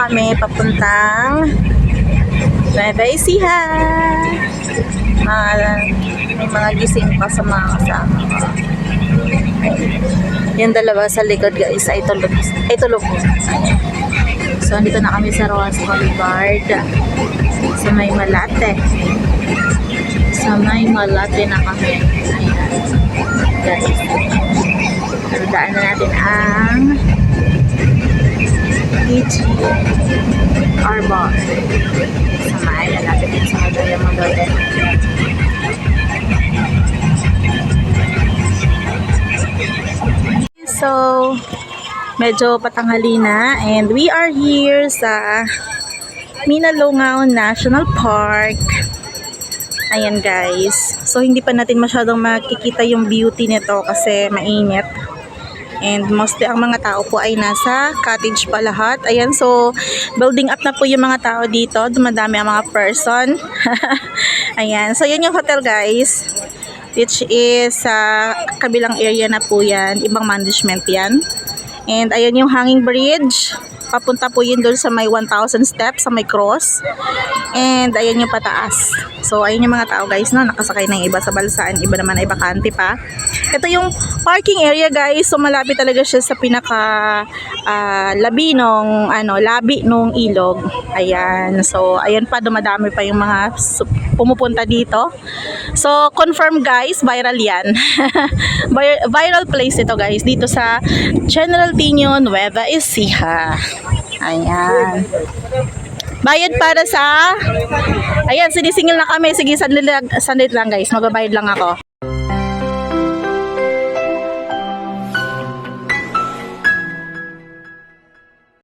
kami papuntang Nueva Ecija. May mga gising pa sa mga kasama ko. Yung dalawa sa likod guys ay tulog po. So andito na kami sa Rojas Boulevard sa May Malate. Sa May Malate na kami. Ayan guys, daan na natin ang EGR bar sa May Malate din sa Madaya Malate. So, medyo patanghali na and we are here sa Minalongaw National Park. Ayan guys. So, hindi pa natin masyadong makikita yung beauty nito kasi mainit. And mostly ang mga tao po ay nasa cottage pa lahat. Ayan, so building up na po yung mga tao dito. Dumadami ang mga person. Ayan, so yun yung hotel guys. Which is sa kabilang area na po yan. Ibang management yan. And ayan yung hanging bridge. Papunta po yun doon sa may 1,000 steps, sa may cross. And ayan yung pataas. So ayun yung mga tao guys, no? Nakasakay na yung iba sa balsaan, iba naman ay bakante pa. Ito yung parking area guys. So malapit talaga siya sa pinaka labi nung ilog. Ayan. So ayan pa, dumadami pa yung mga pumupunta dito. So confirm guys, viral yan. Viral place ito guys, dito sa General Tino, Nueva Ecija. Ayan. Bayad para sa... Ayan, sinisingil na kami. Sige, sandali lang guys. Magbabayad lang ako.